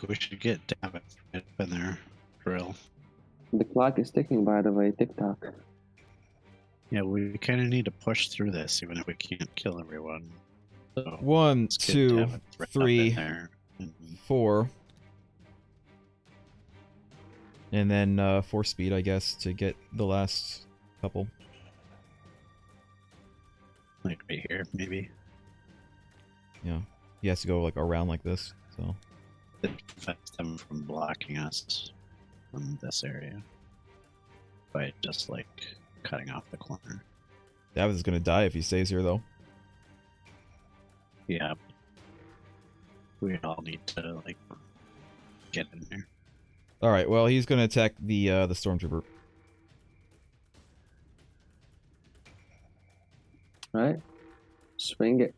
we should get David right up in there. Drill. The clock is ticking, by the way. TikTok. Yeah, we kind of need to push through this, even if we can't kill everyone. So 1, let's get 2, David right up 3, in there and 4. And then 4 speed, I guess, to get the last couple. like right here, maybe. Yeah. He has to go like around like this, so. It prevents them from blocking us from this area by just like cutting off the corner. David's gonna die if he stays here, though. Yeah. We all need to like get in there. Alright, well, he's gonna attack the stormtrooper. Right? Swing it.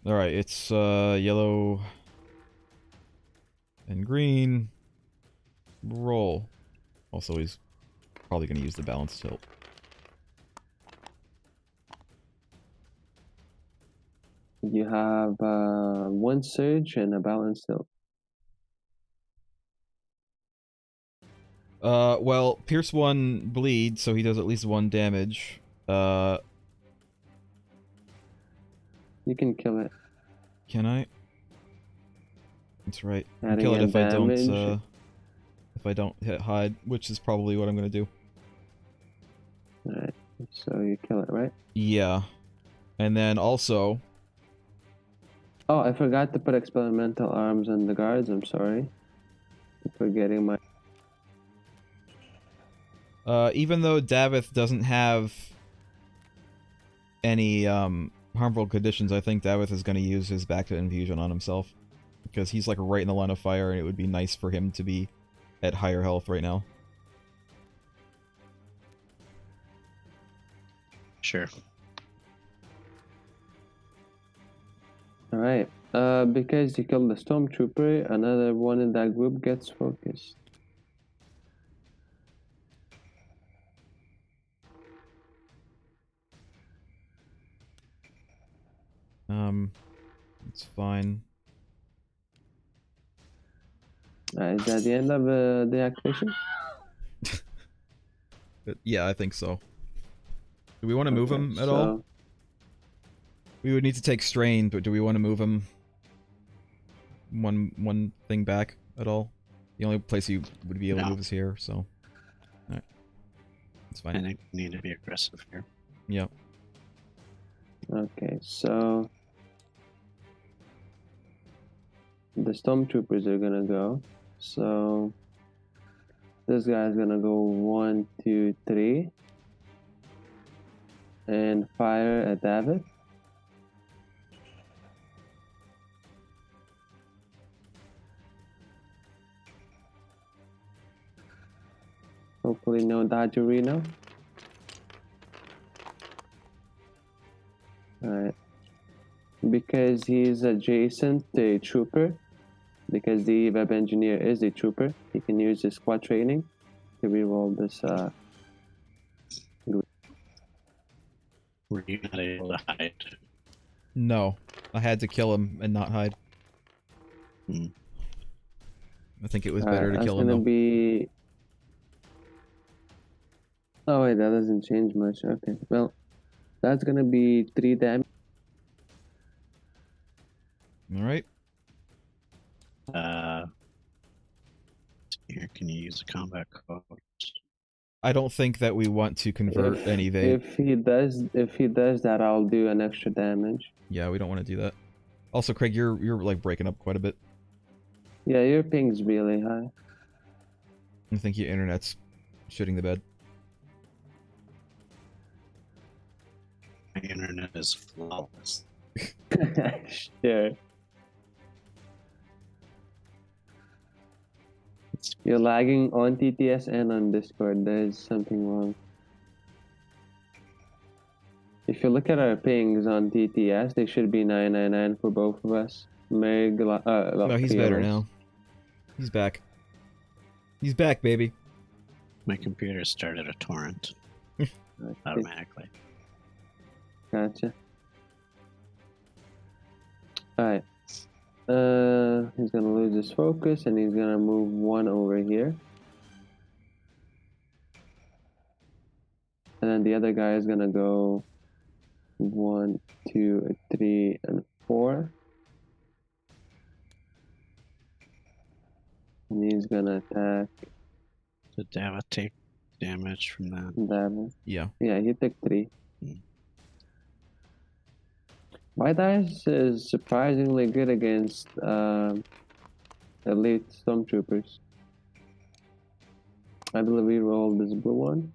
Alright, it's yellow and green. Roll. Also, he's probably gonna use the balance tilt. You have 1 surge and a balance tilt. Well, Pierce 1 bleed, so he does at least 1 damage. You can kill it. Can I? That's right. I can Adding kill it in if I don't hit hide, which is probably what I'm gonna do. Alright, so you kill it, right? Yeah. And then also... Oh, I forgot to put experimental arms on the guards, I'm sorry. I'm forgetting my... even though Davith doesn't have any harmful conditions, I think Davith is going to use his back to infusion on himself. Because he's like right in the line of fire, and it would be nice for him to be at higher health right now. Sure. Alright, because you killed the stormtrooper, another one in that group gets focused. It's fine. Is that the end of the activation? Yeah, I think so. Do we want to move him at all? We would need to take strain, but do we want to move him one thing back at all? The only place he would be able to move is here, so... Alright. It's fine. I think we need to be aggressive here. Yep. Okay, so... the stormtroopers are gonna go. So... this guy's gonna go 1, 2, 3. And fire at David. Hopefully no dodgerino. Alright. Because he's adjacent to a trooper, because the web engineer is a trooper, he can use his squad training to reroll this Were you not able to hide? No. I had to kill him and not hide. I think it was better to kill him, though. Be... oh wait, that doesn't change much. Okay, well, that's gonna be 3 damage. Alright. Here, can you use a combat code? I don't think that we want to convert any evade. If he does that, I'll do an extra damage. Yeah, we don't want to do that. Also, Craig, you're like breaking up quite a bit. Yeah, your ping's really high. I think your internet's shitting the bed. My internet is flawless. Sure. You're lagging on TTS and on Discord. There's something wrong. If you look at our pings on TTS, they should be 999 for both of us. No, he's better now. He's back. He's back, baby. My computer started a torrent automatically. Gotcha. Alright. He's gonna lose his focus and he's gonna move 1 over here. And then the other guy is gonna go 1, 2, 3, and 4. And he's gonna attack Did David take damage from that? Davin. Yeah. Yeah, he took 3. Hmm. My dice is surprisingly good against elite stormtroopers. I believe we rolled this blue one.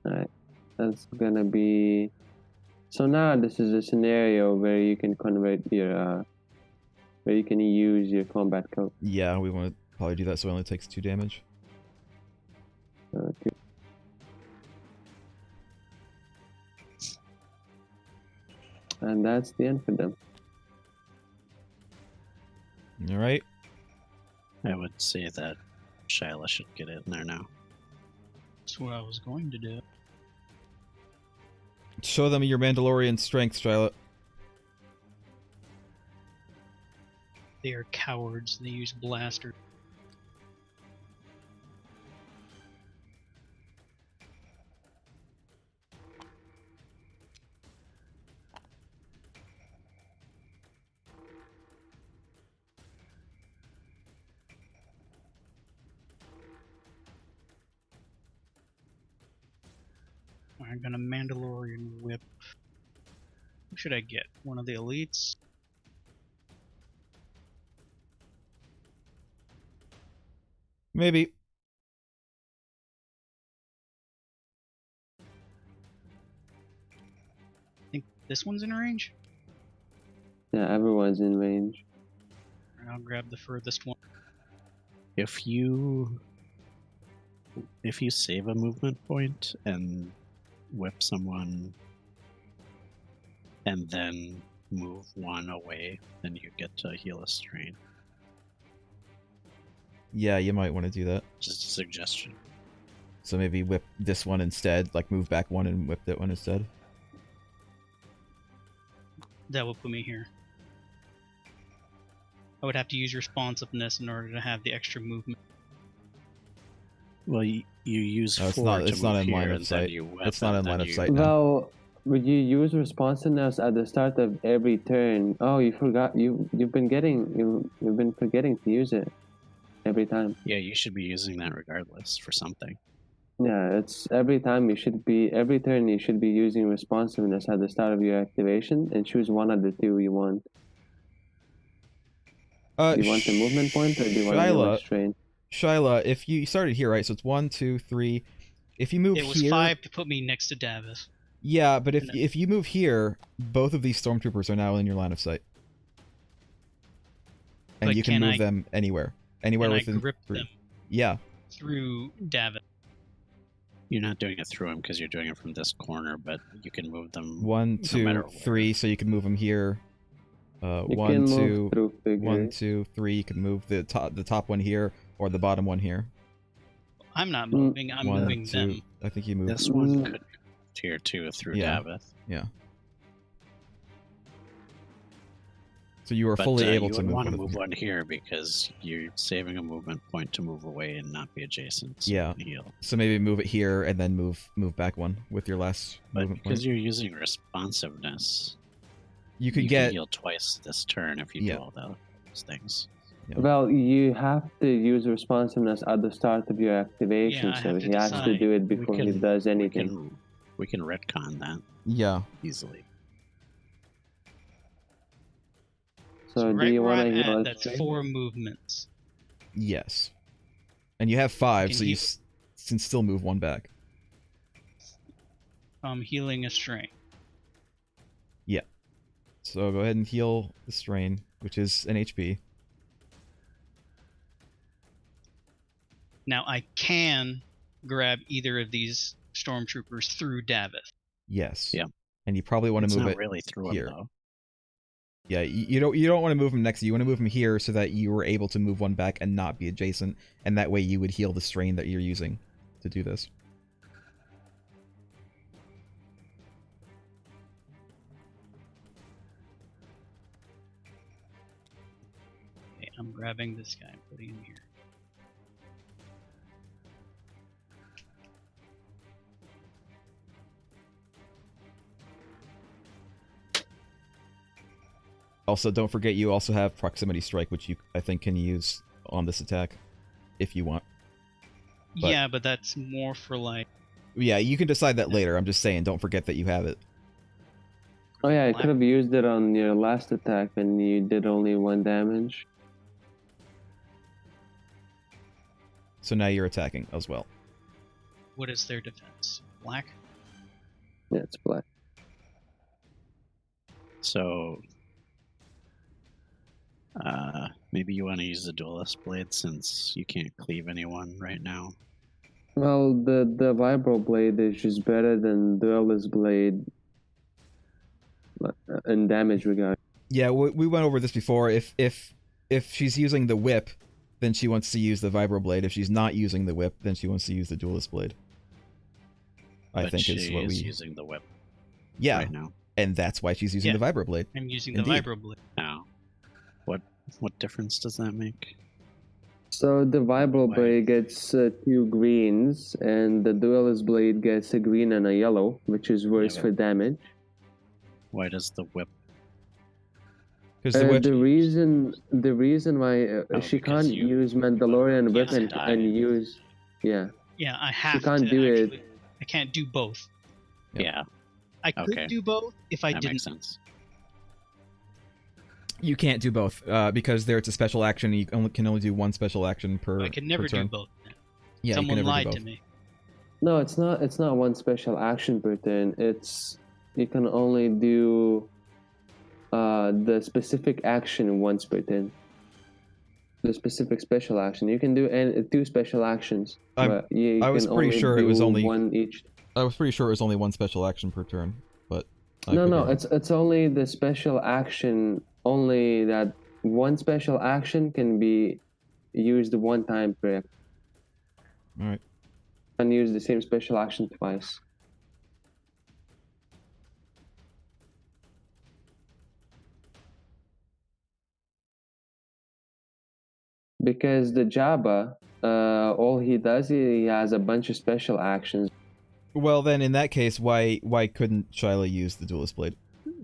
Alright, that's gonna be... So now this is a scenario where you can convert your, where you can use your combat code. Yeah, we want to probably do that so it only takes 2 damage. Okay. And that's the end for them. Alright. I would say that Shyla should get in there now. That's what I was going to do. Show them your Mandalorian strength, Shyla. They are cowards. They use blasters. I'm gonna Mandalorian whip. Who should I get? One of the elites? Maybe. I think this one's in range. Yeah, everyone's in range. I'll grab the furthest one. If you save a movement point and whip someone and then move 1 away, then you get to heal a strain. Yeah, you might want to do that. Just a suggestion. So maybe whip this one instead, like move back 1 and whip that one instead. That will put me here. I would have to use responsiveness in order to have the extra movement. Well, you use No, it's 4 not- to it's not move in line here, of and then sight. you whip, It's not and in then line of you- sight. Right now. Well, would you use responsiveness at the start of every turn? Oh, you forgot. You've been forgetting to use it every time. Yeah, you should be using that regardless for something. Yeah, it's every time every turn you should be using responsiveness at the start of your activation and choose one of the 2 you want. Do you want the movement point or do you want the strain? Shyla, if you started here, right? So it's 1, 2, 3. If you move It was here, 5 to put me next to Davis. yeah, but if you move here, both of these stormtroopers are now in your line of sight, and But you can can move I- them anywhere And I within grip 3. them Yeah, through Davis. You're not doing it through him because you're doing it from this corner, but you can move them. 1, no 2, matter where. 3. So you can move them here. You 1, can 2, move through figures. 1, 2, 3. You can move the top one here or the bottom one here. I'm not moving, I'm 1, moving 2. them. I think you moved. This one Mm. could tier 2 through Yeah. Davith. Yeah. So you are But fully able you to would move want one to of move them. one here because you're saving a movement point to move away and not be adjacent. So Yeah. you can heal. So maybe move it here and then move back 1 with your last But movement because point. you're using responsiveness, You could you get can heal twice this turn if you Yeah. do all those things. Yeah. Well, you have to use responsiveness at the start of your activation, Yeah, I so have he to has to decide. do it before he does anything. We can retcon that yeah. easily. So do right you where want to I'm heal at, a that's strain? 4 movements. Yes. And you have 5, Can so you heal- can still move 1 back. I'm healing a strain. So go ahead and heal the strain, which is an HP. Now I can grab either of these stormtroopers through Davis. Yes. Yeah. And you probably want It's to move not it really through here. him though. Yeah, you don't want to move them next to you. You want to move them here so that you were able to move 1 back and not be adjacent, and that way you would heal the strain that you're using to do this. grabbing this guy and putting him here. Also, don't forget you also have Proximity Strike, which you, I think, can use on this attack, if you want. But- Yeah, but that's more for like... Yeah, you can decide that later. I'm just saying, don't forget that you have it. Oh yeah, I could have used it on your last attack when you did only 1 damage. So now you're attacking as well. What is their defense? Black? Yeah, it's black. So, maybe you want to use the duelist blade since you can't cleave anyone right now. Well, the vibro blade is just better than duelist blade in damage regard. Yeah, we went over this before. If she's using the whip, then she wants to use the vibroblade. If she's not using the whip, then she wants to use the duelist blade. I But think she is what we. using the whip Yeah, right now. and that's why she's using Yeah. the vibroblade. I'm using Indeed. the vibroblade. Now, what difference does that make? So the vibro blade gets 2 greens, and the duelist blade gets a green and a yellow, which is worse Yeah, for damage. Why does the whip? Because the whip. The reason why she because can't you- use Mandalorian whip Yes, die. and use, yeah. Yeah, I have can't to do it. actually... I can't do both. Yep. Yeah, I could Okay. do both if I that didn't. makes sense. You can't do both because there it's a special action. And you can only do one special action per. I can never per do turn. both. Yeah, you Someone can never lied do to both. me. No, it's not. It's not one special action per turn. It's you can only do the specific action once per turn. The specific special action. You can do 2 special actions, but you I was can pretty only sure it was do only- 1 each. I was pretty sure it was only one special action per turn, but I No, could be no, wrong. it's only the special action. Only that one special action can be used 1 time per. All right. And use the same special action twice. Because the Jabba, all he does, he has a bunch of special actions. Well, then in that case, why couldn't Shyla use the duelist blade?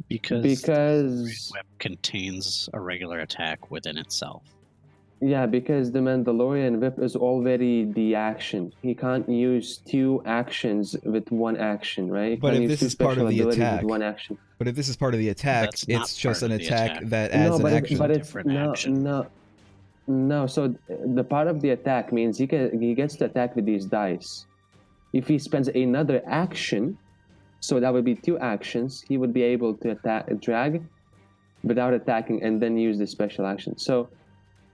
Because Because whip contains a regular attack within itself. yeah, because the Mandalorian whip is already the action. He can't use 2 actions with 1 action, right? He But can't if use this 2 is part of special the abilities attack- with 1 action. But if this is part of the attack, That's not it's just part an of the attack attack. that adds an action. but Different action. No. So the part of the attack means he gets to attack with these dice. If he spends another action, so that would be 2 actions, he would be able to drag without attacking and then use the special action. So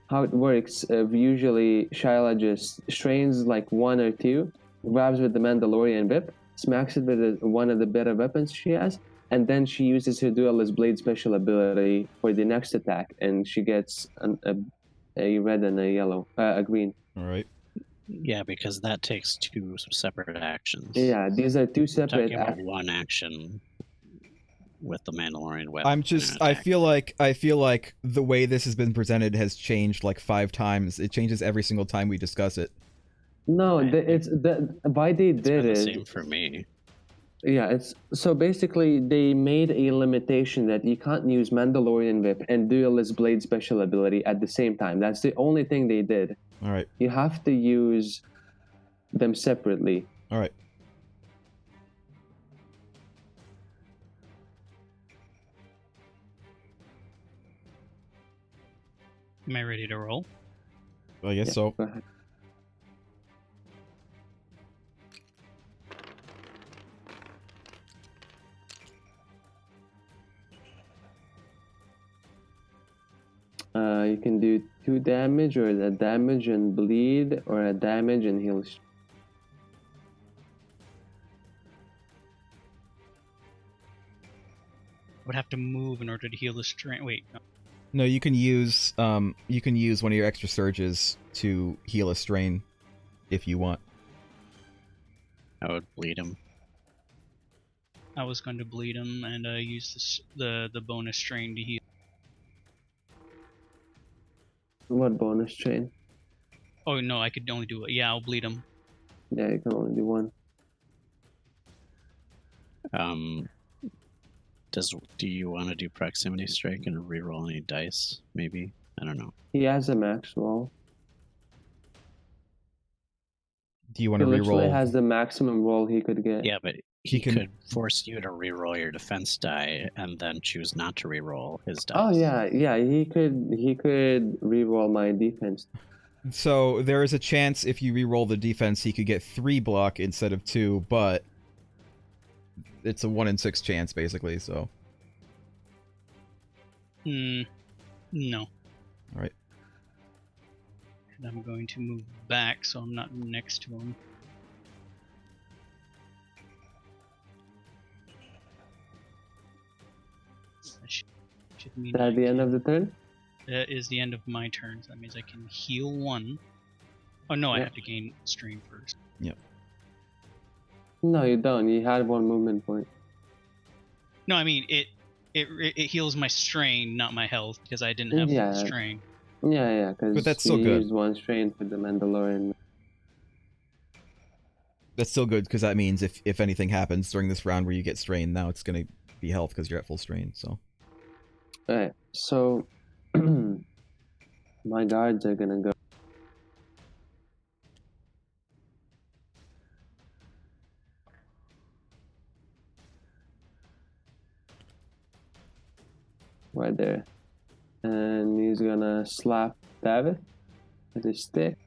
how it works, usually Shyla just strains like 1 or 2, grabs with the Mandalorian whip, smacks it with one of the better weapons she has, and then she uses her duelist blade special ability for the next attack, and she gets a red and a green. All right. Yeah, because that takes 2 separate actions. Yeah, these are 2 We're separate talking about 1 action with the Mandalorian weapon. I'm just. I feel like the way this has been presented has changed like 5 times. It changes every single time we discuss it. No, Right. why they It's did been the it. same for me. Yeah, it's so basically they made a limitation that you can't use Mandalorian whip and duelist blade special ability at the same time. That's the only thing they did. All right. You have to use them separately. All right. Am I ready to roll? I guess Yeah, so. go ahead. You can do 2 damage, or a damage and bleed, or a damage and heal. Would have to move in order to heal the strain. Wait, no. No, you can use one of your extra surges to heal a strain if you want. I would bleed him. I was going to bleed him and use the bonus strain to heal. What bonus chain? Oh no, I could only do it. Yeah, I'll bleed him. Yeah, you can only do one. Do you want to do proximity strike and reroll any dice? Maybe, I don't know. He has a max roll. Do you want He to literally reroll? has the maximum roll he could get. Yeah, but He he can- could force you to reroll your defense die and then choose not to reroll his dice. Oh yeah, yeah. He could reroll my defense. So there is a chance if you reroll the defense, he could get 3 block instead of 2, but it's a 1 in 6 chance basically. So. No. All right. And I'm going to move back so I'm not next to him. Should mean Is that the end of the turn? That is the end of my turn. So that means I can heal 1. Oh no, I Yeah. have to gain strain first. No, you don't. You had 1 movement point. No, I mean it heals my strain, not my health, because I didn't have Yeah. full strain. Yeah, because But that's still good. used 1 strain for the Mandalorian. That's still good because that means if anything happens during this round where you get strained, now it's gonna be health because you're at full strain. So. Alright, so my guards are gonna go. Right there. And he's gonna slap David with his stick.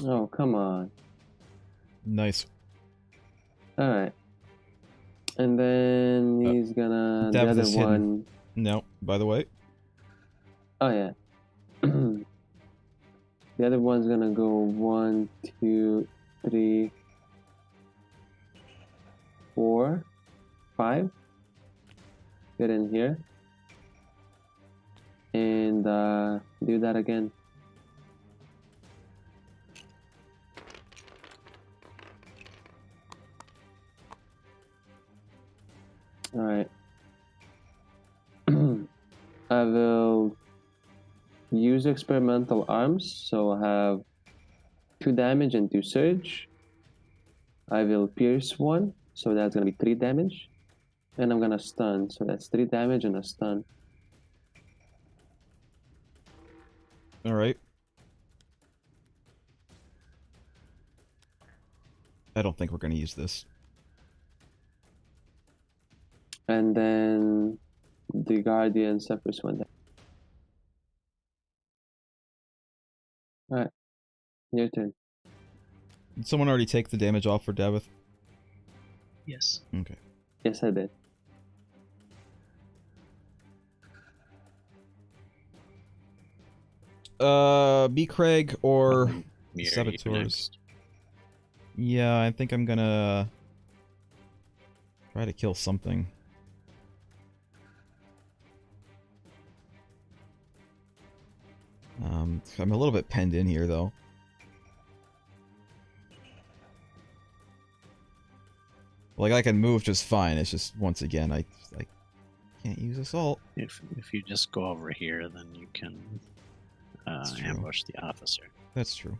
Oh, come on. Nice. Alright. And then he's gonna. The David other is hidden. one. No, by the way. Oh, yeah. The other one's gonna go 1, 2, 3, 4, 5. Get in here. And do that again. Alright. I will use experimental arms, so I have 2 damage and 2 surge. I will pierce 1, so that's gonna be 3 damage. And I'm gonna stun, so that's 3 damage and a stun. All right. I don't think we're gonna use this. And then the Guardian suffers 1 damage. Alright, your turn. Did someone already take the damage off for Davith? Yes. Okay. Yes, I did. B. Craig or Mir, you Saboteurs. next. Yeah, I think I'm gonna try to kill something. I'm a little bit penned in here though. Like I can move just fine. It's just once again I can't use assault. If you just go over here, then you can That's true. ambush the officer. That's true.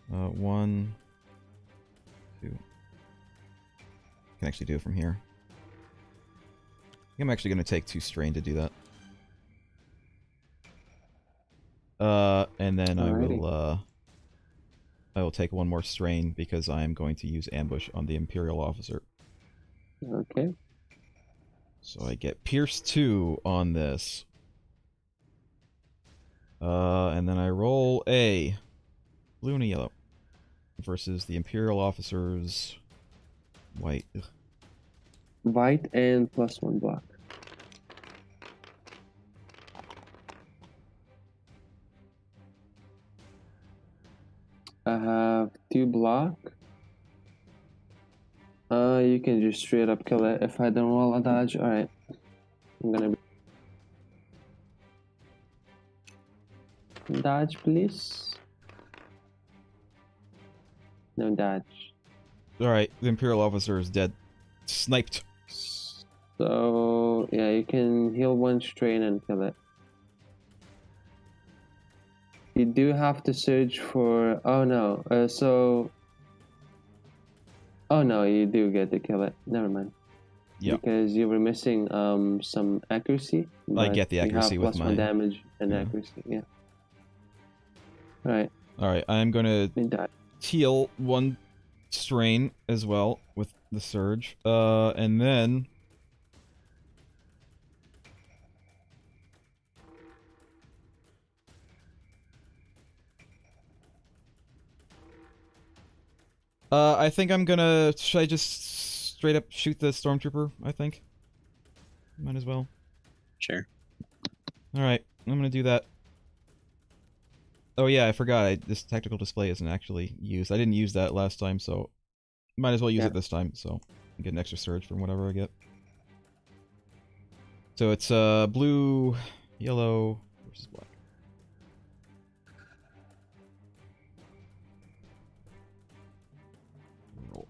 1, 2. Can actually do it from here. I think I'm actually going to take 2 strain to do that. And then I will take 1 more strain because I am going to use ambush on the Imperial officer. Okay. So I get Pierce 2 on this. And then I roll a blue and a yellow versus the Imperial officer's white. Ugh. White and +1 block. I have 2 block. You can just straight up kill it if I don't roll a dodge. Alright. I'm gonna dodge, please. No dodge. Alright, the Imperial officer is dead. Sniped. So yeah, you can heal one strain and kill it. You do have to search for. Oh no. Oh no, you do get to kill it. Never mind. Yeah. Because you were missing some accuracy. I but get the accuracy you with have +1 my... damage and yeah. accuracy. Yeah. Alright. Alright, I'm gonna You die. heal one strain as well with the surge. And then... I think I'm gonna... Should I just straight up shoot the stormtrooper, I think? Might as well. Sure. Alright, I'm gonna do that. Oh yeah, I forgot, this tactical display isn't actually used. I didn't use that last time, so... Might as well use it this time, so... Get an extra surge from whatever I get. So it's, blue, yellow, versus black. Roll.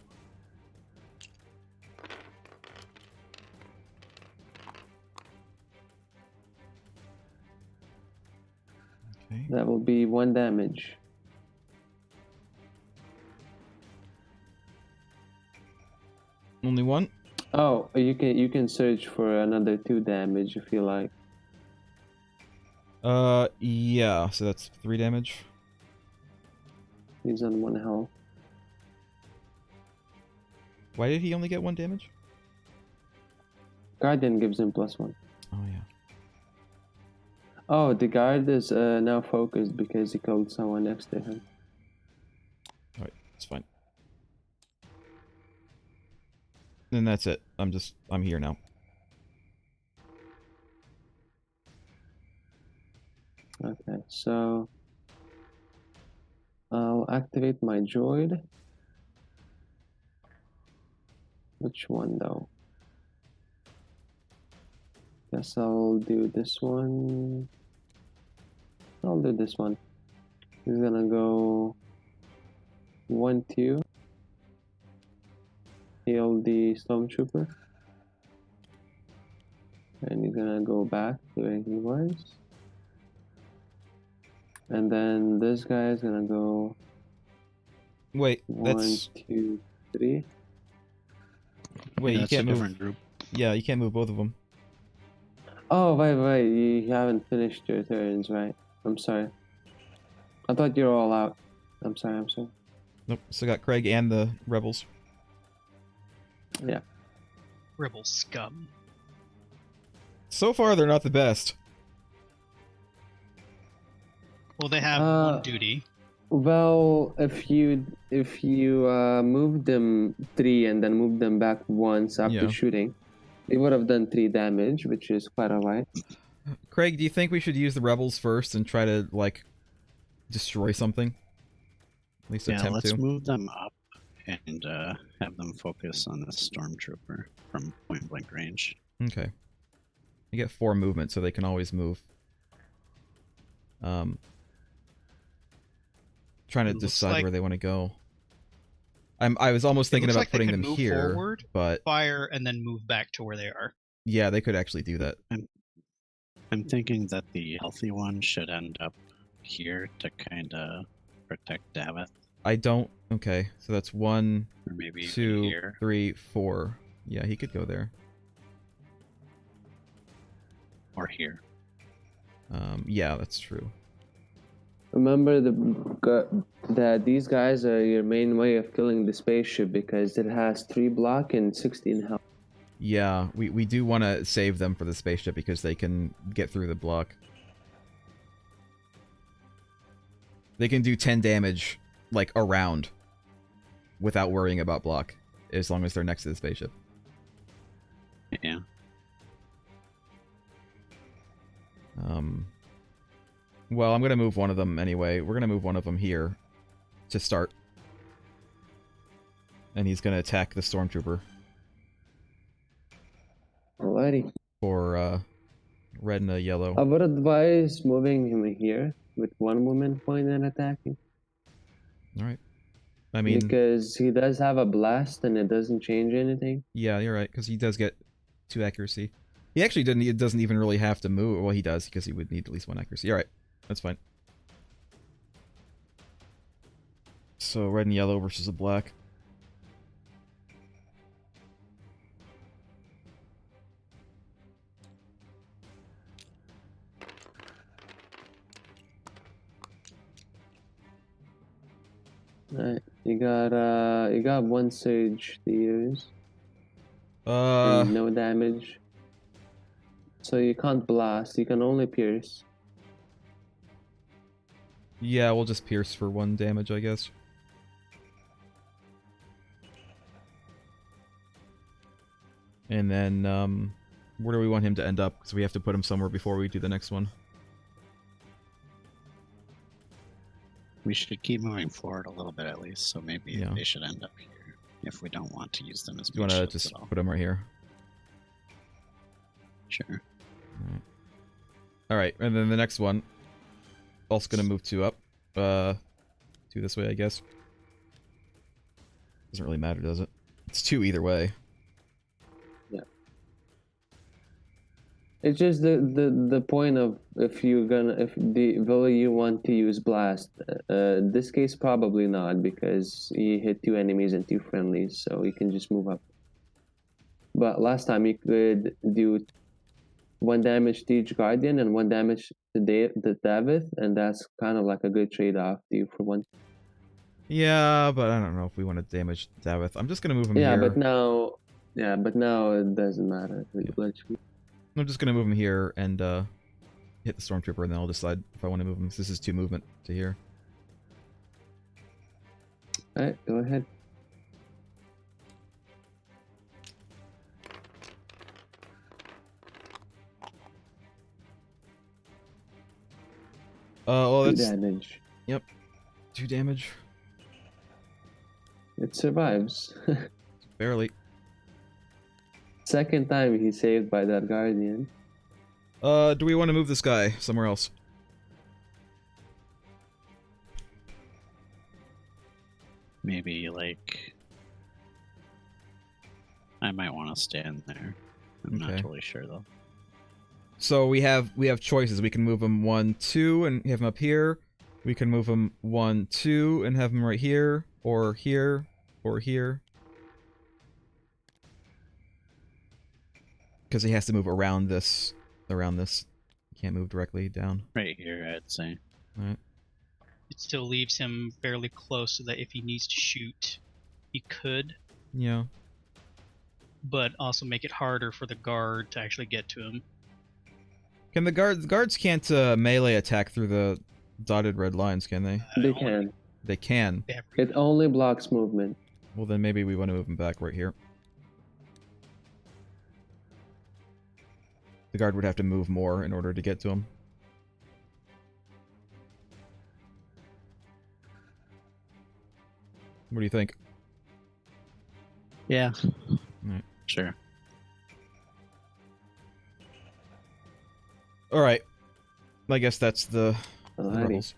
Okay. That will be 1 damage. Only one? Oh, you can search for another 2 damage if you like. Yeah, so that's 3 damage. He's on 1 health. Why did he only get 1 damage? Guardian gives him +1. Oh yeah. Oh, the guard is now focused because he killed someone next to him. Alright, it's fine. Then that's it. I'm here now. Okay, so I'll activate my droid. Which one though? Guess I'll do this one. I'll do this one. He's gonna go 1, 2. Heal the stormtrooper. And he's gonna go back to where he was. And then this guy is gonna go Wait, 1, that's... 2, 3. Wait, Yeah, you that's a can't move... different group. Yeah, you can't move both of them. Oh, wait, you haven't finished your turns, right? I'm sorry. I thought you were all out. I'm sorry. Nope, still got Craig and the rebels. Yeah. Rebel scum. So far, they're not the best. Well, they have one duty. Well, if you move them 3 and then move them back once after shooting, they would have done 3 damage, which is quite alright. Craig, do you think we should use the rebels first and try to, like, destroy something? At least attempt to. Let's move them up and have them focus on the stormtrooper from point blank range. Okay. You get 4 movement, so they can always move. Trying to decide where they want to go. I was almost thinking about putting them here, forward, but fire and then move back to where they are. Yeah, they could actually do that. I'm thinking that the healthy one should end up here to kind of protect Davith. I don't. Okay, so that's 1, or maybe 2, here. 3, 4. Yeah, he could go there. Or here. Yeah, that's true. Remember that these guys are your main way of killing the spaceship because it has 3 block and 16 health. Yeah, we do want to save them for the spaceship because they can get through the block. They can do 10 damage, like, around, without worrying about block, as long as they're next to the spaceship. Yeah. Well, I'm gonna move one of them anyway. We're gonna move one of them here to start. And he's gonna attack the stormtrooper. Alrighty. For, red and a yellow. I would advise moving him here with 1 movement point and attacking. Alright. I mean, because he does have a blast and it doesn't change anything. yeah, you're right, because he does get 2 accuracy. He actually doesn't even really have to move. Well, he does, because he would need at least 1 accuracy. Alright, that's fine. So, red and yellow versus a black. Alright, you got 1 surge to use. And no damage. So you can't blast, you can only pierce. Yeah, we'll just pierce for 1 damage, I guess. And then, where do we want him to end up? Because we have to put him somewhere before we do the next one. We should keep moving forward a little bit at least, so maybe Yeah. they should end up here if we don't want to use them as Do you want much to shields just at all. put him right here? Sure. Alright, and then the next one. Also gonna move 2 up. 2 this way, I guess. Doesn't really matter, does it? It's 2 either way. It's just the point of if the Villa you want to use blast. This case probably not because you hit 2 enemies and 2 friendlies, so you can just move up. But last time you could do 1 damage to each guardian and 1 damage to the David, and that's kind of like a good trade-off to you for 1. Yeah, but I don't know if we want to damage Davith. I'm just gonna move him Yeah, here. but now it doesn't matter. I'm just gonna move him here and hit the Stormtrooper, and then I'll decide if I want to move him. This is 2 movement to here. Alright, go ahead. Well, 2 that's damage. 2 damage. It survives. Barely. Second time he's saved by that guardian. Do we want to move this guy somewhere else? Maybe, like... I might want to stand there. I'm not Okay. totally sure, though. So we have choices. We can move him 1, 2, and have him up here. We can move him 1, 2, and have him right here, or here, or here. Because he has to move around this. He can't move directly down. Right here, I'd say. Alright. It still leaves him fairly close so that if he needs to shoot, he could, Yeah. but also make it harder for the guard to actually get to him. Can the guards can't melee attack through the dotted red lines, can they? They Only can. They can. they have It only blocks movement. Well, then maybe we want to move him back right here. The guard would have to move more in order to get to him. What do you think? Yeah. Right. Sure. Alright. I guess that's the Alrighty. rules.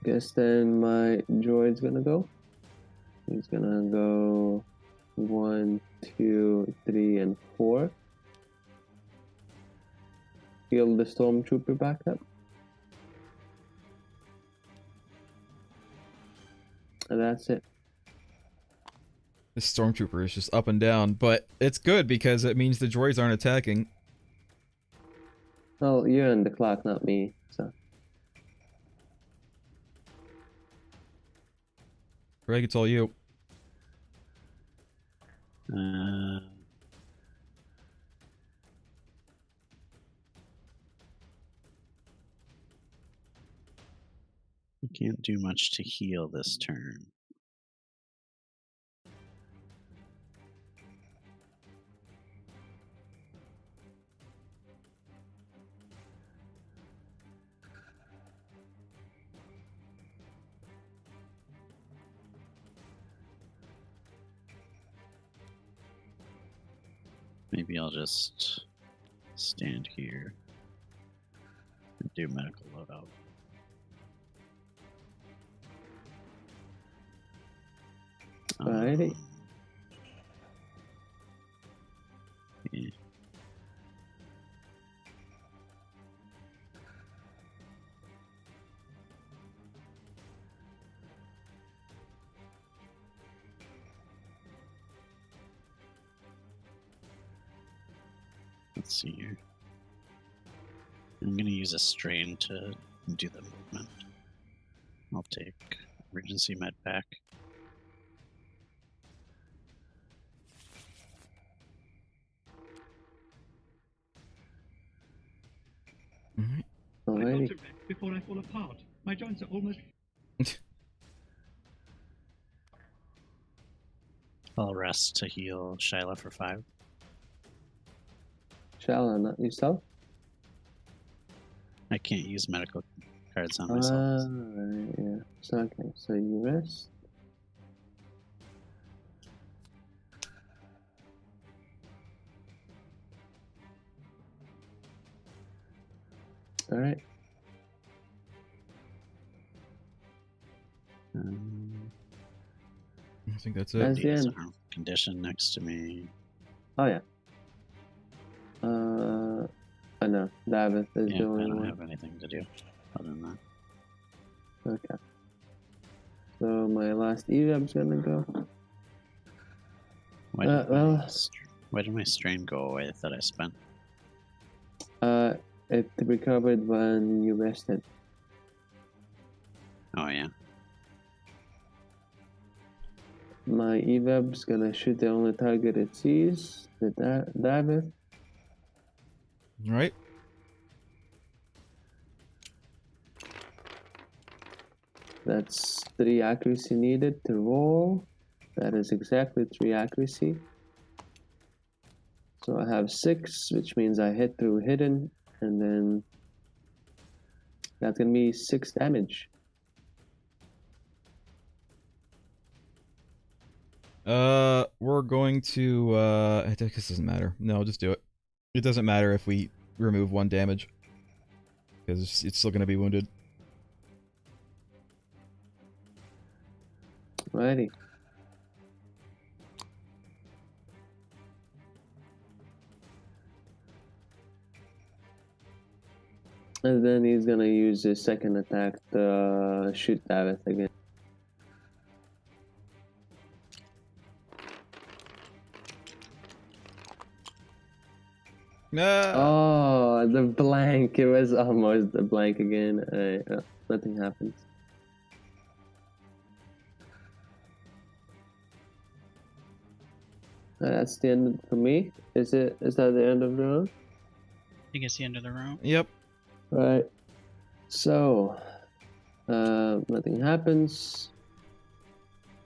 Guess then my droid's gonna go. He's gonna go 1, 2, 3, and 4. Heal the stormtrooper back up. And that's it. This stormtrooper is just up and down, but it's good because it means the droids aren't attacking. Well, you're on the clock, not me. So Greg, it's all you. I can't do much to heal this turn. Maybe I'll just stand here and do medical loadout. Alrighty. Yeah. Let's see here. I'm gonna use a strain to do the movement. I'll take emergency med pack. Alright. I got Alrighty. to rest before I fall apart. My joints are almost... I'll rest to heal Shyla for 5. Shall I not yourself? I can't use medical cards on myself. Right, yeah. So, okay, so you rest. Alright. I think that's it. That's the There's end. a condition next to me. Oh, yeah. I know. David is Yeah, I doing don't one. have anything to do other than that. Okay. So my last evap's gonna go. Why did my strain go away that I spent? It recovered when you rested. Oh yeah. My evap's gonna shoot the only target it sees, the David. Alright. That's 3 accuracy needed to roll. That is exactly 3 accuracy. So I have 6, which means I hit through hidden, and then that's gonna be 6 damage. We're going to, I guess this doesn't matter. No, just do it. It doesn't matter if we remove 1 damage. Because it's still going to be wounded. Righty. And then he's gonna use his second attack to shoot David again. No. Oh, the blank. It was almost the blank again. Nothing happens. That's the end for me. Is that the end of the round? I think it's the end of the round. Yep. Right. So, nothing happens.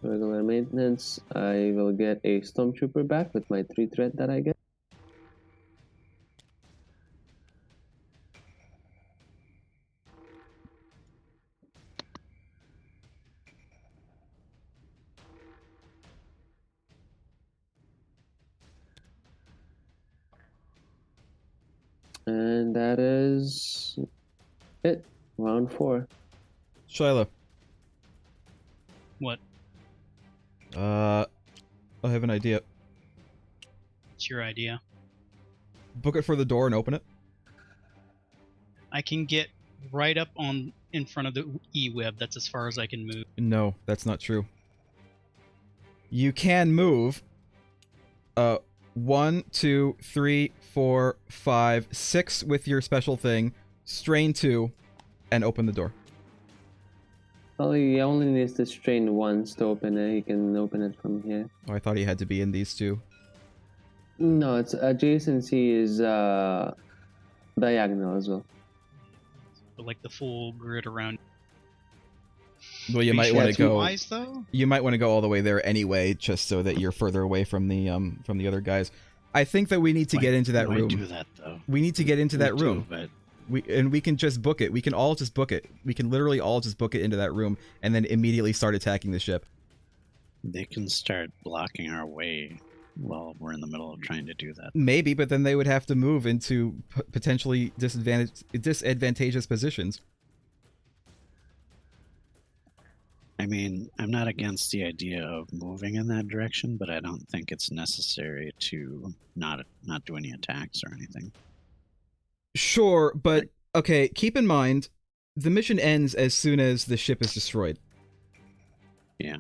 Regular maintenance. I will get a Stormtrooper back with my 3 threat that I get. And that is it. Round 4. Shyla. What? I have an idea. It's your idea. Book it for the door and open it. I can get right up on in front of the E-web. That's as far as I can move. No, that's not true. You can move 1, 2, 3, 4, 5, 6 with your special thing, strain 2, and open the door. Well, he only needs to strain once to open it. He can open it from here. Oh, I thought he had to be in these two. No, it's adjacency is diagonal as well. But like the full grid around. Well, you Are might sure want to that's go. wise, though? You might want to go all the way there anyway, just so that you're further away from the other guys. I think that we need to get into that Why room. do that though? We need to get into that We room. do, but We can just book it. We can all just book it. We can literally all just book it into that room and then immediately start attacking the ship. they can start blocking our way while we're in the middle of trying to do that. Maybe, but then they would have to move into potentially disadvantageous positions. I mean, I'm not against the idea of moving in that direction, but I don't think it's necessary to not do any attacks or anything. Sure, but okay, keep in mind, the mission ends as soon as the ship is destroyed. Yeah.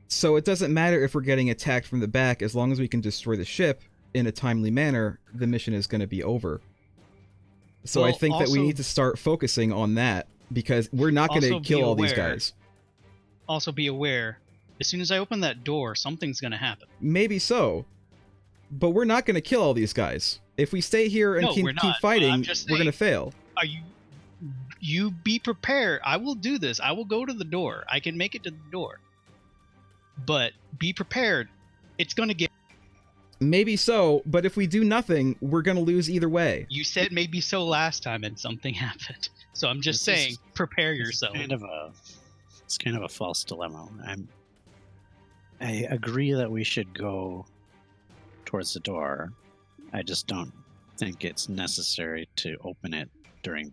So it doesn't matter if we're getting attacked from the back, as long as we can destroy the ship in a timely manner, the mission is going to be over. So I Well, think that we also- need to start focusing on that, because we're not going to Also be kill all these aware- guys. Also be aware, as soon as I open that door, something's gonna happen. Maybe so, but we're not going to kill all these guys. If we stay here and No, keep we're not, but fighting, I'm just we're going to saying- fail. Are you be prepared. I will do this. I will go to the door. I can make it to the door. But be prepared. It's gonna get. Maybe so, but if we do nothing, we're going to lose either way. You said maybe so last time, and something happened. So I'm just This is- saying, prepare It's yourself. kind of a false dilemma. I agree that we should go towards the door. I just don't think it's necessary to open it during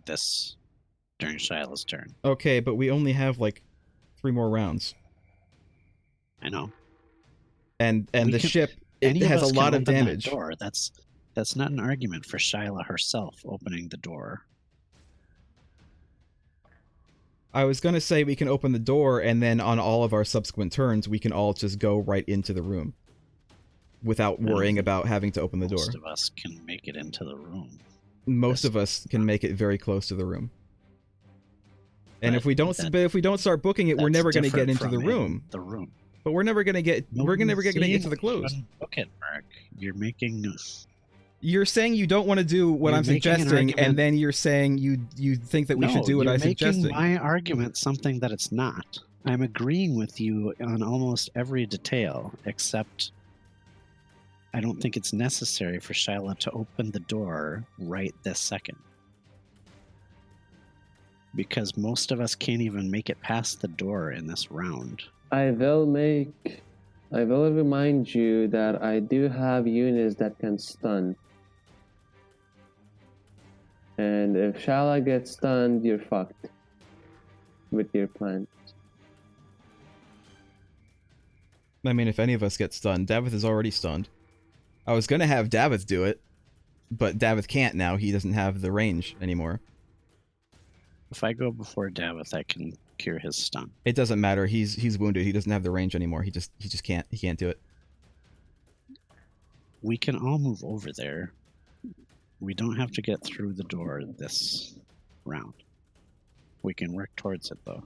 Shiloh's turn. Okay, but we only have like 3 more rounds. I know. And We the can- ship, it Any of has a us can lot of open that damage. door. That's not an argument for Shiloh herself opening the door. I was going to say we can open the door, and then on all of our subsequent turns, we can all just go right into the room without don't worrying think about having to open the door. Most of us can make it into the room. Most Yes. of us can make it very close to the room. And But if we don't, that- but if we don't start booking it, we're That's never going to get different into the from room. The room. But we're never going to get. We're never going to get to the close. Book it, Mark. You're making. You're saying you don't want to do what You're I'm making an suggesting, argument- and then you're saying you think that we should do what you're I'm making suggesting. my argument something that it's not. I'm agreeing with you on almost every detail, except I don't think it's necessary for Shiloh to open the door right this second. Because most of us can't even make it past the door in this round. I will remind you that I do have units that can stun. And if Shala gets stunned, you're fucked with your plan. I mean, if any of us get stunned, Davith is already stunned. I was gonna have Davith do it, but Davith can't now. He doesn't have the range anymore. If I go before Davith, I can cure his stun. It doesn't matter. He's wounded. He doesn't have the range anymore. He just can't. He can't do it. We can all move over there. We don't have to get through the door this round. We can work towards it, though.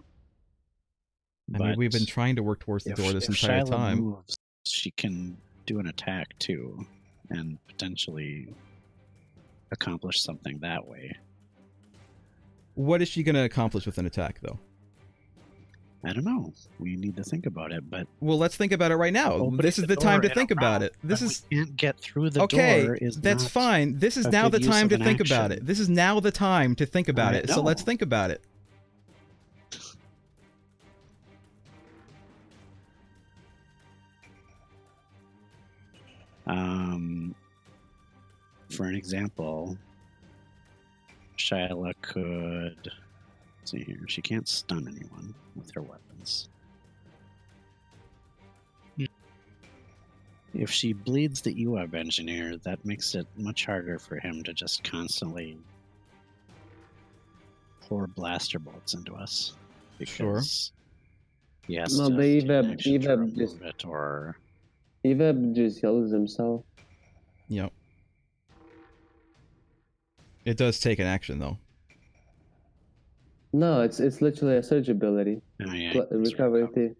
I mean, we've been trying to work towards the door this entire Shiloh time. moves, she can do an attack too, and potentially accomplish something that way. What is she gonna accomplish with an attack, though? I don't know. We need to think about it, but Well, let's think about it right now. opening This is the door time to in a think about round it. This that is we can't get through the okay. door. Is That's not fine. This is a now the good use time of to an think about action. it. This is now the time to think about I it. So let's know. think about it. For an example, Shyla could. Let's see here. She can't stun anyone with her weapons. If she bleeds the EWAB engineer, that makes it much harder for him to just constantly pour blaster bolts into us. Because he has No, to but take EWAB action to remove just- it, or Eveb just heals himself. Yep. It does take an action, though. No, it's literally a surge ability. oh, yeah, Recovery too.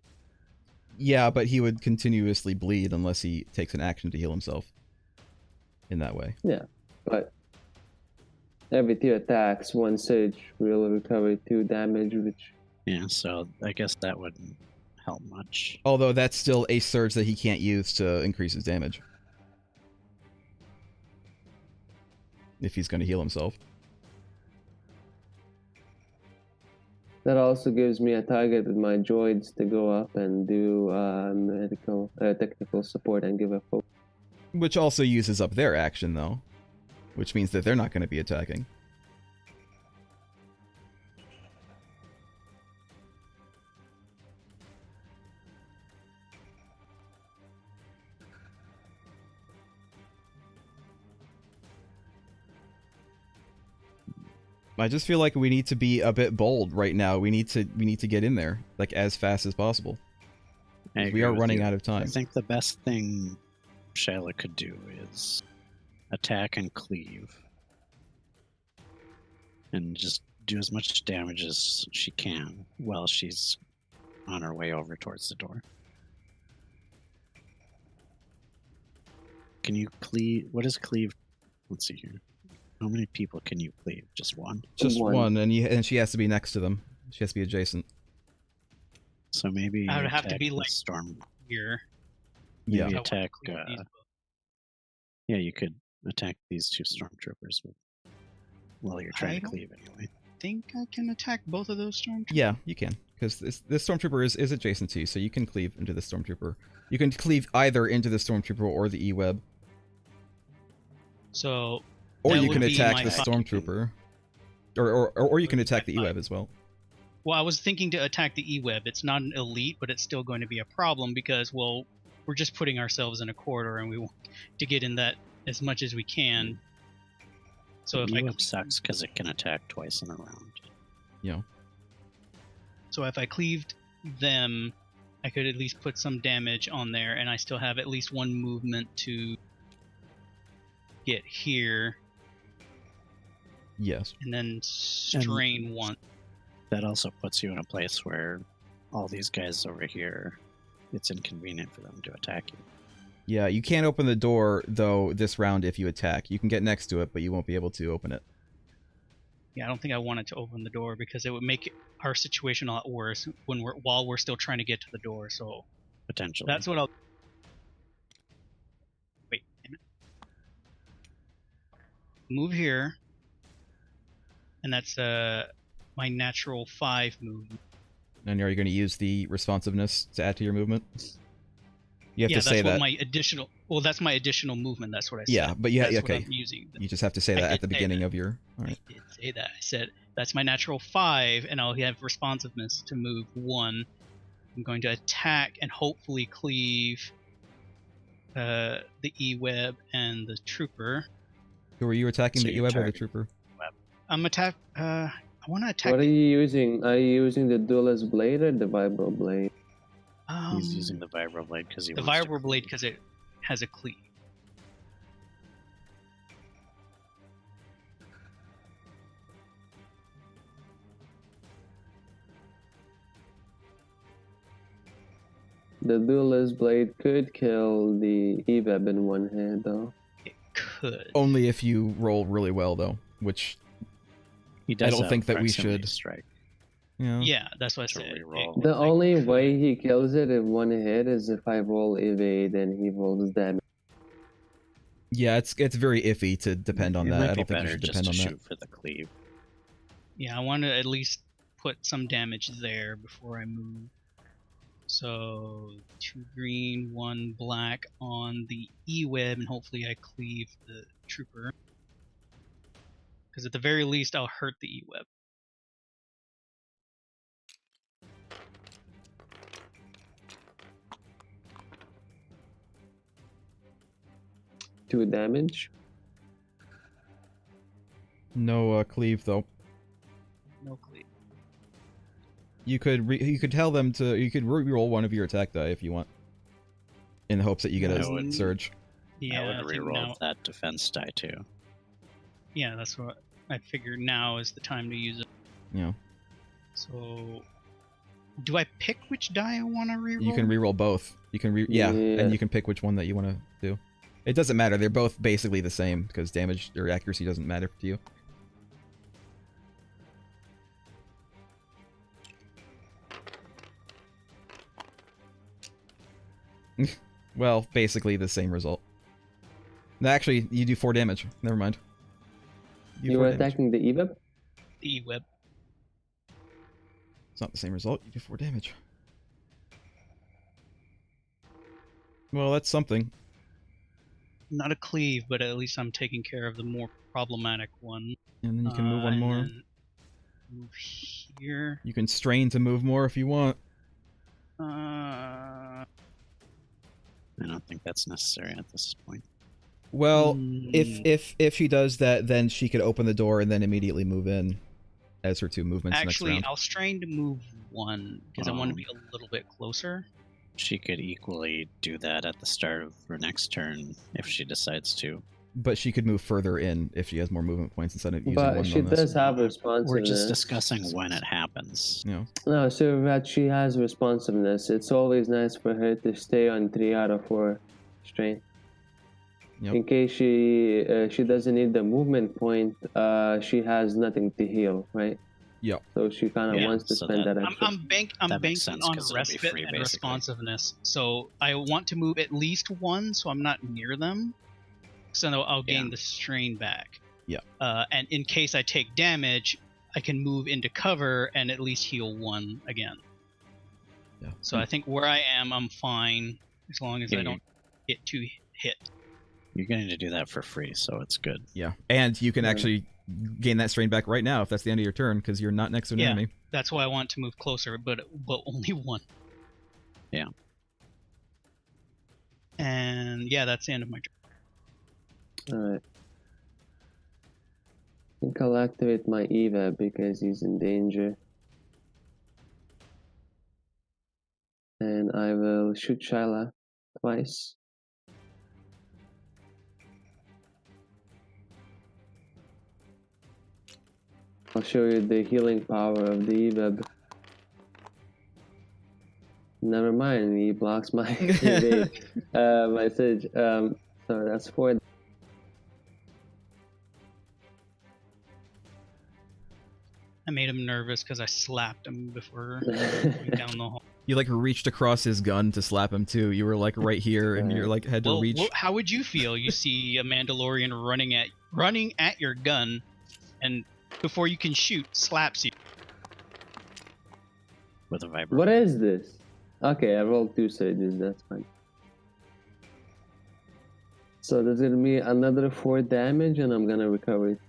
Yeah, but he would continuously bleed unless he takes an action to heal himself. In that way. But every 2 attacks, 1 surge will recover 2 damage, which Yeah, so I guess that wouldn't help much. Although that's still a surge that he can't use to increase his damage. If he's going to heal himself. that also gives me a target with my droids to go up and do technical support and give a focus. Which also uses up their action, though. Which means that they're not going to be attacking. I just feel like we need to be a bit bold right now. We need to get in there like as fast as possible. I 'Cause we agree are with running you. out of I time. think the best thing Shyla could do is attack and cleave. And just do as much damage as she can while she's on her way over towards the door. Can you cleave? What is cleave? Let's see here. How many people can you cleave? Just one? Just One. one, and she has to be next to them. She has to be adjacent. So maybe I would have to attack be the like storm. here. Maybe Yeah. I want to attack. cleave these both. Yeah, you could attack these two stormtroopers while you're trying I to don't- cleave anyway. Think I can attack both of those stormtroopers? Yeah, you can, because this stormtrooper is adjacent to you, so you can cleave into the stormtrooper. You can cleave either into the stormtrooper or the E-web, So or That you would can be attack my the fi- stormtrooper, or you can attack the my E-web as well. well, I was thinking to attack the E-web. It's not an elite, but it's still going to be a problem because, well, we're just putting ourselves in a corridor and we want to get in that as much as we can. So if I E-web sucks because it can attack twice in a round. So if I cleaved them, I could at least put some damage on there, and I still have at least one movement to get here, Yes. and then strain one. That also puts you in a place where all these guys over here, it's inconvenient for them to attack you. Yeah, you can't open the door though this round if you attack. You can get next to it, but you won't be able to open it. Yeah, I don't think I wanted to open the door because it would make our situation a lot worse while we're still trying to get to the door. So Potentially. that's what I'll. Wait a minute. Move here, and that's my natural 5 movement. And are you going to use the responsiveness to add to your movement? You have Yeah, to say that's what that. my additional. Well, that's my additional movement. That's what I said. Yeah, but yeah, That's okay. What I'm using. You just have to say I that did at the say beginning that. of your. All right. I did say that. I said that's my natural 5, and I'll have responsiveness to move 1. I'm going to attack and hopefully cleave the E-web and the trooper. Who are you attacking? So The you're E-web or the targeting- trooper? I'm attack. I want to attack. What are you using? Are you using the duelist blade or the vibro blade? He's using the vibroblade because he the wants to vibroblade cleave. because it has a cleave. The duelist blade could kill the eveb in one hit, though. It could. Only if you roll really well, though. Which He does don't have think that we proximity should- strike. Yeah, that's what I To said. reroll. The I only could. way he kills it in one hit is if I roll evade and he rolls damage. yeah, it's very iffy to depend on It that. might I be don't think you better should just depend to on that. shoot for the cleave. Yeah, I want to at least put some damage there before I move. So 2 green, 1 black on the E-web, and hopefully I cleave the trooper. Because at the very least, I'll hurt the E-web. Two damage. No cleave though. No cleave. You could tell them to. You could reroll one of your attack die if you want, in the hopes that you get I a would- surge. Yeah, I I would think reroll now, that defense die too. yeah, that's what I figured. Now is the time to use it. Yeah, So, do I pick which die I want to reroll? you can reroll both. You can yeah, Yeah. and you can pick which one that you want to do. It doesn't matter. They're both basically the same because damage or accuracy doesn't matter to you. Well, basically the same result. No, actually, you do 4 damage. Never mind. do You 4 were damage. attacking the eveb? the E-web. It's not the same result. You do 4 damage. Well, that's something. Not a cleave, but at least I'm taking care of the more problematic one. And then you can move one and more. then Move here. You can strain to move more if you want. Uh, I don't think that's necessary at this point. Well, mm, if she does that, then she could open the door and then immediately move in. as her 2 movements next Actually, round. I'll strain to move 1 because I want to be a little bit closer. She could equally do that at the start of her next turn if she decides to. But she could move further in if she has more movement points instead of using But one she on this. does have We're responsiveness. just discussing when it happens. You know, No, so that she has responsiveness. It's always nice for her to stay on 3 out of 4 strain. Yep. In case she doesn't need the movement point, she has nothing to heal, right? Yep. So she kind of Yeah, wants to so spend that- that extra. I'm That banking makes sense, on 'cause it'll be respite free, and basically. responsiveness. So I want to move at least 1, so I'm not near them. So I'll gain Yeah. the strain back. Yeah. And in case I take damage, I can move into cover and at least heal 1 again. Yeah. So I think where I am, I'm fine as long as Yeah, I don't get 2 hit. You're getting to do that for free, so it's good. Yeah. And you can Yeah. actually gain that strain back right now if that's the end of your turn, because you're not next to an Yeah. enemy. That's why I want to move closer, but only 1. Yeah. And yeah, that's the end of my turn. Alright. I think I'll activate my Eva because he's in danger. And I will shoot Shyla twice. I'll show you the healing power of the Eva. Never mind, he blocks my evade message. So that's 4. I made him nervous because I slapped him before going down the hall. You like reached across his gun to slap him too. You were like right here, and you're like had to reach. Well, how would you feel? You see a Mandalorian running at your gun, and before you can shoot, slaps you. With a vibrator. What is this? Okay, I rolled 2 surges, that's fine. So there's gonna be another 4 damage and I'm gonna recover it.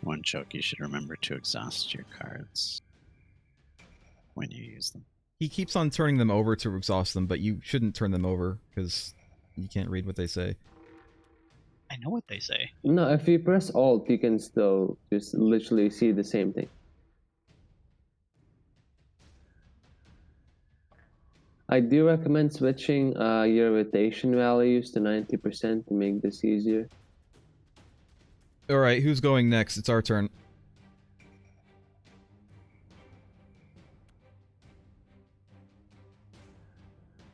One choke, you should remember to exhaust your cards when you use them. He keeps on turning them over to exhaust them, but you shouldn't turn them over because you can't read what they say. I know what they say. No, if you press Alt, you can still just literally see the same thing. I do recommend switching your rotation values to 90% to make this easier. All right, who's going next? It's our turn.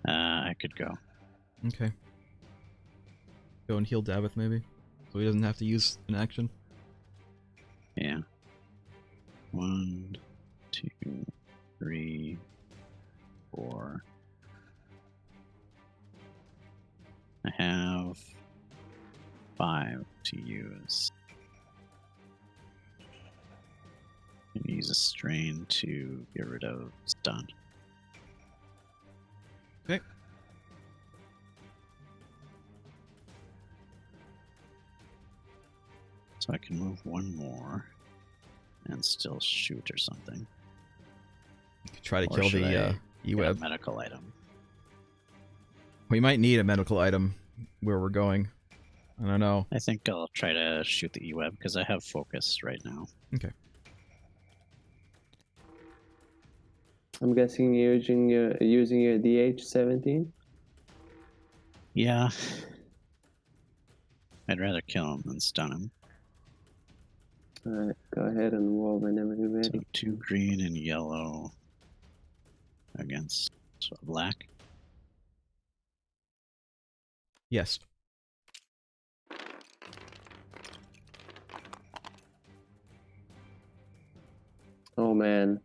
I could go. Okay. Go and heal Davith, maybe, so he doesn't have to use an action. Yeah. 1, 2, 3, 4. I have 5 to use. And use a strain to get rid of stun. Okay. So I can move 1 more and still shoot or something. Try to Or kill should the I get a E-Web. medical item. We might need a medical item where we're going. I don't know. I think I'll try to shoot the E-Web because I have focus right now. Okay. I'm guessing you're using your DH-17? Yeah. I'd rather kill him than stun him. Alright, go ahead and roll whenever you're So ready. 2 green and yellow against black. Yes. Oh man.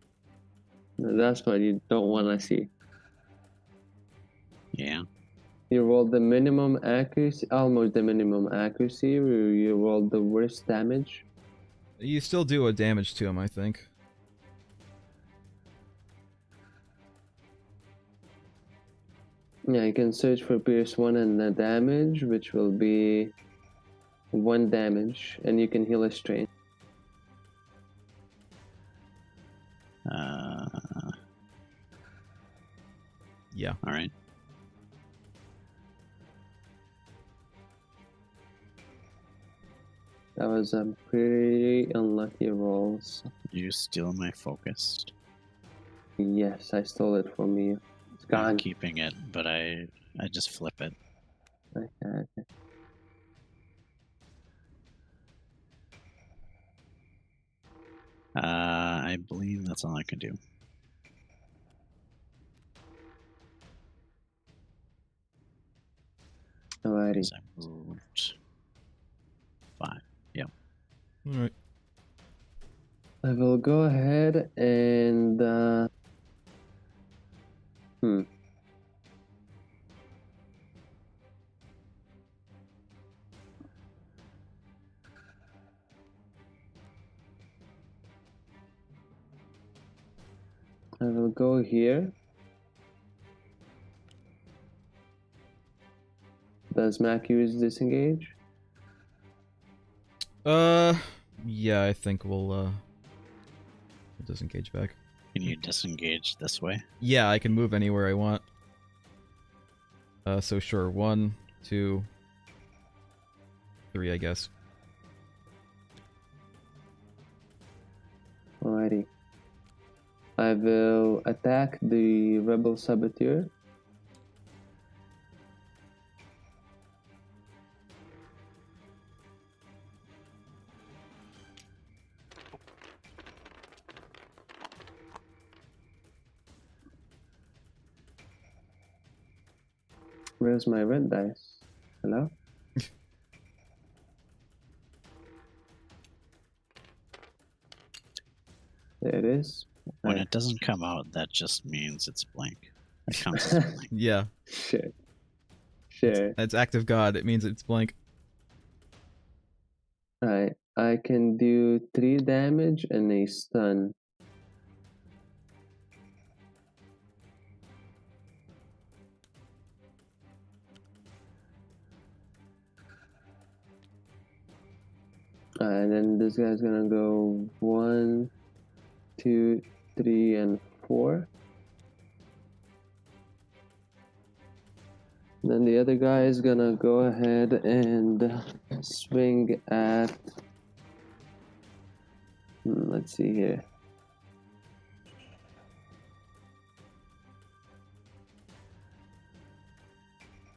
That's what you don't want to see. Yeah. You rolled the minimum accuracy, almost the minimum accuracy, or you rolled the worst damage. You still do a damage to him, I think. Yeah, you can search for Pierce 1 and the damage, which will be 1 damage, and you can heal a strain. Yeah. All right. That was a pretty unlucky rolls. You steal my focus. Yes, I stole it from you. It's I'm gone. keeping it, but I just flip it. Okay. I believe that's all I can do. Alrighty. 'Cause I moved 5. Yep. Alright. I will go ahead and I will go here. Does Mac use disengage? Yeah, I think we'll disengage back. Can you disengage this way? Yeah, I can move anywhere I want. So sure, 1, 2, 3, I guess. Alrighty. I will attack the rebel saboteur. Where's my red dice? Hello? There it is. When Right. it doesn't come out, that just means it's blank. It counts as blank. Yeah, Sure. that's active god. It means it's blank. Alright. I can do 3 damage and a stun. And then this guy's gonna go 1, 2, 3, and 4. Then the other guy is gonna go ahead and swing at. Let's see here.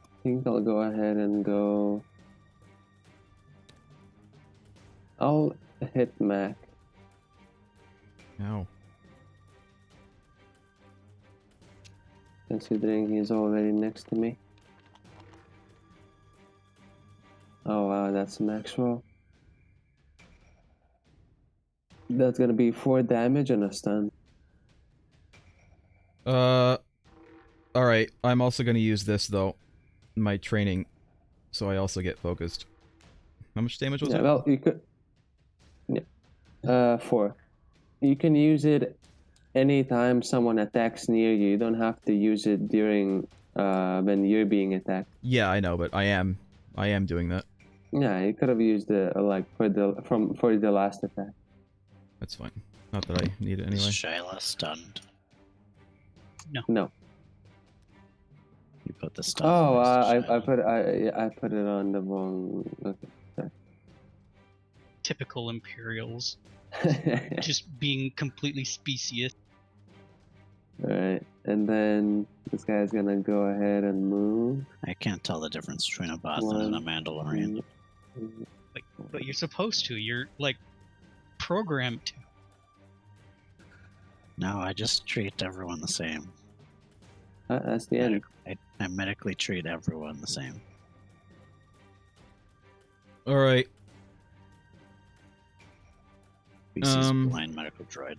I think I'll go ahead and go. I'll hit Mac. Ow. Considering he's already next to me. Oh wow, that's max roll. That's gonna be 4 damage and a stun. Alright, I'm also gonna use this, though. My training, so I also get focused. How much damage was Yeah, it? well, you could. Yeah. 4. You can use it anytime someone attacks near you. You don't have to use it during when you're being attacked. Yeah, I know, but I am doing that. Yeah, you could have used it like for the last attack. That's fine. Not that I need it anyway. Is Shyla stunned? No. You put the stun. Oh, next to I Shyla. I put it on the wrong. Typical Imperials. Okay. Just being completely specious. Alright, and then this guy's gonna go ahead and move. I can't tell the difference between a Bothan and a Mandalorian. But you're supposed to. You're, like, programmed to. No, I just treat everyone the same. That's the end. I medically treat everyone the same. Alright. Species blind medical droid.